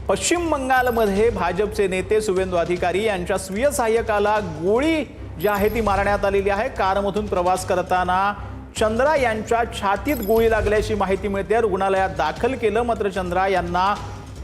पश्चिम बंगालमध्ये भाजपचे नेते शुवेंदू अधिकारी यांच्या स्वीय सहाय्यकाला गोळी जी आहे ती मारण्यात आलेली आहे। कारमधून प्रवास करताना चंद्रा यांच्या छातीत गोळी लागल्याची माहिती मिळते। रुग्णालयात दाखल केलं, मात्र चंद्रा यांना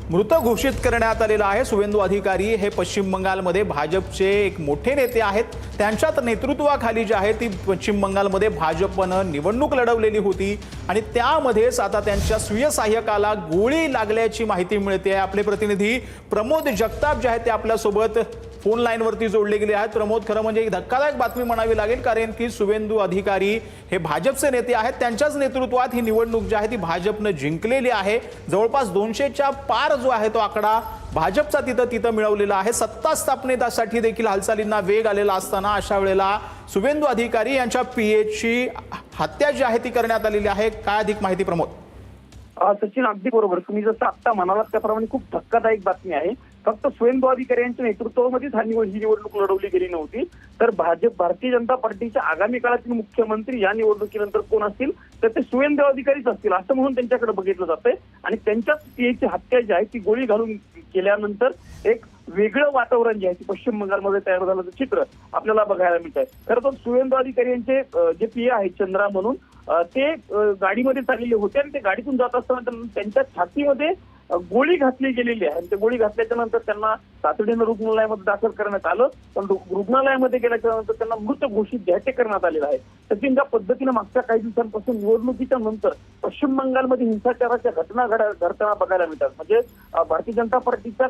मृत घोषित करण्यात आलेला आहे। शुवेंदू अधिकारी हे पश्चिम बंगालमध्ये भाजपचे एक मोठे नेते आहेत। त्यांच्या नेतृत्वाखाली जी आहे ती पश्चिम बंगालमध्ये भाजपनं निवडणूक लढवलेली होती आणि त्यामध्येच आता त्यांच्या स्वीय सहाय्यकाला गोळी लागल्याची माहिती मिळते। आपले प्रतिनिधी प्रमोद जगताप जे आहेत ते आपल्या सोबत फोन लाईन वरती जोडले गेले आहेत। प्रमोद, खरं म्हणजे एक धक्कादायक बातमी म्हणावी लागेल, कारण की शुवेंदू अधिकारी हे भाजपचे नेते आहेत। त्यांच्याच नेतृत्वात ही निवडणूक जी आहे ती भाजपने जिंकलेली आहे। जवळपास 200च्या पार जो आहे तो आकडा भाजपचा तिथं मिळवलेला आहे। सत्ता स्थापनेसाठी देखील हालचालींना वेग आलेला असताना अशा वेळेला शुवेंदू अधिकारी यांच्या पीएची हत्या जी आहे ती करण्यात आलेली आहे। काय अधिक माहिती प्रमोद? सचिन, अगदी बरोबर, तुम्ही जसं आता म्हणालात त्याप्रमाणे खूप धक्कादायक बातमी आहे। फक्त शुवेंदू अधिकारी यांच्या नेतृत्वामध्येच ही निवडणूक लढवली गेली नव्हती, तर भारतीय जनता पार्टीच्या आगामी काळातील मुख्यमंत्री या निवडणुकीनंतर कोण असतील तर ते शुवेंदू अधिकारीच असतील असं म्हणून त्यांच्याकडे बघितलं जातंय। आणि त्यांच्याच पीएची हत्या जी आहे ती गोळी घालून केल्यानंतर एक वेगळं वातावरण जे आहे ते पश्चिम बंगालमध्ये तयार झाल्याचं चित्र आपल्याला बघायला मिळत आहे। खरं तर शुवेंदू अधिकारी यांचे जे पीए आहेत चंद्रा म्हणून, ते गाडीमध्ये चाललेले होते आणि ते गाडीतून जात असताना त्यांच्या छातीमध्ये गोळी घातली गेलेली आहे। ते गोळी घातल्याच्या नंतर त्यांना तातडीनं रुग्णालयामध्ये दाखल करण्यात आलं, पण रुग्णालयामध्ये गेल्याच्या नंतर त्यांना मृत घोषित जे करण्यात आलेलं आहे। सचिन, ज्या पद्धतीनं मागच्या काही दिवसांपासून निवडणुकीच्या नंतर पश्चिम बंगालमध्ये हिंसाचाराच्या घटना घडताना बघायला मिळतात। म्हणजे भारतीय जनता पार्टीच्या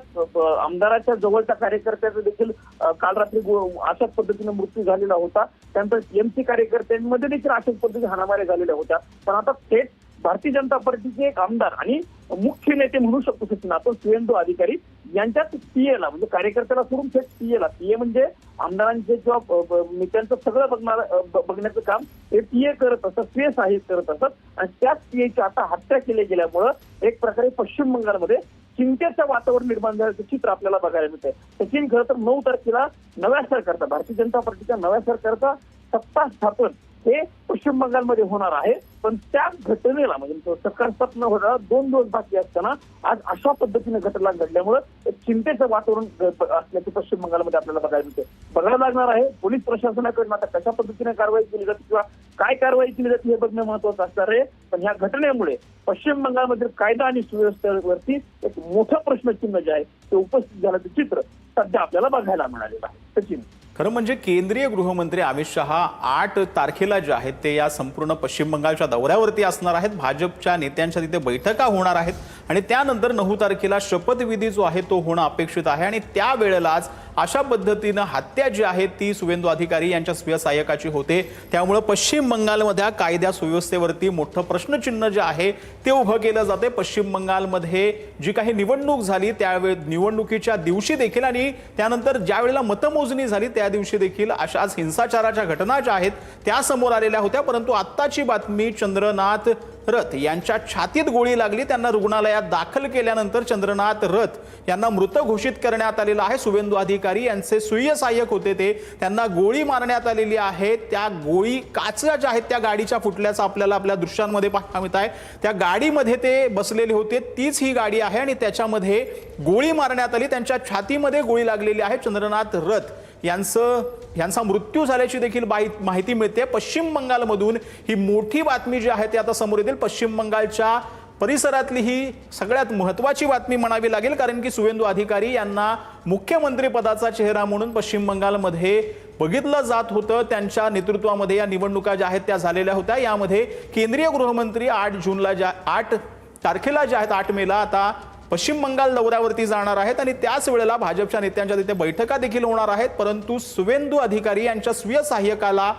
आमदाराच्या जवळच्या कार्यकर्त्याचा देखील काल रात्री अशाच पद्धतीने मृत्यू झालेला होता। त्यानंतर टीएमसी कार्यकर्त्यांमध्ये देखील अशाच पद्धतीने हाणामाऱ्या झालेल्या होत्या। पण आता थेट भारतीय जनता पार्टीचे एक आमदार आणि मुख्य नेते म्हणू शकतो सचिन आपण शुवेंदू अधिकारी यांच्यात पीएला, म्हणजे कार्यकर्त्याला सोडून थेट पीए म्हणजे आमदारांचे किंवा नेत्यांचं सगळं बघण्याचं काम हे पीए करत असत, स्वीय सहाय्य करत असत। आणि त्याच पीएची आता हत्या केली गेल्यामुळं एक प्रकारे पश्चिम बंगालमध्ये चिंतेचं वातावरण निर्माण झाल्याचं चित्र आपल्याला बघायला मिळतंय। सचिन, खरं तर 9 तारखेला नव्या सरकारचा, भारतीय जनता पार्टीच्या नव्या सरकारचा सत्ता स्थापन हे पश्चिम बंगालमध्ये होणार आहे। पण त्या घटनेला म्हणजे सरकार स्थापन होणार 2 दिवस बाकी असताना आज अशा पद्धतीने घटना घडल्यामुळे एक चिंतेचं वातावरण असल्याचे पश्चिम बंगालमध्ये आपल्याला बघायला मिळते। बघायला लागणार आहे पोलीस प्रशासनाकडून आता कशा पद्धतीने कारवाई केली जाते किंवा काय कारवाई केली जाते हे बघणं महत्वाचं असणार आहे। पण ह्या घटनेमुळे पश्चिम बंगालमधील कायदा आणि सुव्यवस्थेवरती एक मोठं प्रश्नचिन्ह जे आहे ते उपस्थित झाल्याचं चित्र सध्या आपल्याला बघायला मिळालेलं आहे। सचिन, खरं म्हणजे केंद्रीय गृहमंत्री अमित शहा 8 तारखेला जे आहेत ते या संपूर्ण पश्चिम बंगालच्या दौऱ्यावरती असणार आहेत। भाजपच्या नेत्यांच्या तिथे बैठका होणार आहेत आणि त्यानंतर 9 तारखेला शपथविधी जो आहे तो होणं अपेक्षित आहे। आणि त्यावेळेलाच अशा पद्धतीनं हत्या जी आहे ती शुवेंदू अधिकारी यांच्या स्वीय सहाय्यकाची होते। त्यामुळे पश्चिम बंगालमध्ये कायदा सुव्यवस्थेवरती मोठं प्रश्नचिन्ह जे आहे ते उभं केलं जाते। पश्चिम बंगालमध्ये जी काही निवडणूक झाली त्यावेळी निवडणुकीच्या दिवशी देखील आणि त्यानंतर ज्या वेळेला मतमोजणी झाली त्या दिवशी देखील अशाच हिंसाचाराच्या घटना ज्या आहेत त्या समोर आलेल्या होत्या। परंतु आत्ताची बातमी, चंद्रनाथ रथ यांच्या छातीत गोळी लागली, त्यांना रुग्णालयात दाखल केल्यानंतर चंद्रनाथ रथ यांना मृत घोषित करण्यात आलेलं आहे। शुवेंदू अधिकारी यांचे स्वीय सहाय्यक होते ते, त्यांना गोळी मारण्यात आलेली आहे। त्या गोळी काचा ज्या आहेत त्या गाडीच्या फुटल्याचं आपल्याला आपल्या दृश्यांमध्ये पाहायला मिळत आहे। त्या गाडीमध्ये ते बसलेले होते, तीच ही गाडी आहे आणि त्याच्यामध्ये गोळी मारण्यात आली, त्यांच्या छातीमध्ये गोळी लागलेली आहे। चंद्रनाथ रथ यांचा मृत्यू झाल्याची देखील माहिती मिळते। पश्चिम बंगालमधून ही मोठी बातमी जी आहे ती आता समोर येतील। पश्चिम बंगालच्या परिसरातली ही सगळ्यात महत्त्वाची बातमी म्हणावी लागेल, कारण की शुवेंदू अधिकारी यांना मुख्यमंत्री पदाचा चेहरा म्हणून पश्चिम बंगालमध्ये बघितलं जात होतं। त्यांच्या नेतृत्वामध्ये या निवडणुका ज्या आहेत त्या झालेल्या होत्या। यामध्ये केंद्रीय गृहमंत्री 8 तारखेला जे आहेत 8 मेला आता पश्चिम बंगाल दौऱ्यावरती जाणार आहेत आणि त्याच वेळेला भाजपच्या नेत्यांच्या तिथे बैठका देखील होणार आहेत। परंतु शुवेंदू अधिकारी यांच्या स्वीय सहाय्यकाला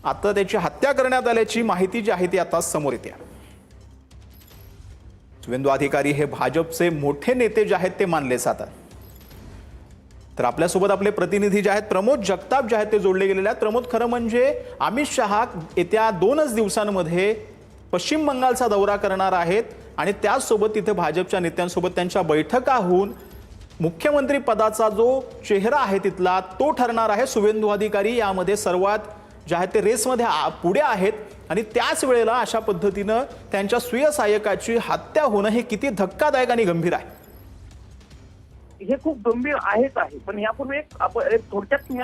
आता त्याची हत्या करण्यात आल्याची माहिती जी आहे ती आता समोर येते। शुवेंदू अधिकारी हे भाजपचे मोठे नेते जे आहेत ते मानले जातात। तर आपल्यासोबत आपले प्रतिनिधी जे आहेत प्रमोद जगताप जे आहेत ते जोडले गेलेले आहेत। प्रमोद, खरं म्हणजे अमित शहा येत्या 2च दिवसांमध्ये पश्चिम बंगालचा दौरा करणार आहेत आणि त्याचसोबत तिथे भाजपच्या नेत्यांसोबत त्यांच्या बैठका होऊन मुख्यमंत्री पदाचा जो चेहरा आहे तिथला तो ठरणार आहे। शुवेंदू अधिकारी यामध्ये सर्वात जे आहेत ते रेसमध्ये पुढे आहेत आणि त्याच वेळेला अशा पद्धतीनं त्यांच्या स्वीय सहाय्यकाची हत्या होणं हे किती धक्कादायक आणि गंभीर आहे। हे खूप गंभीर आहेच आहे. पण यापूर्वी एक थोडक्यात मी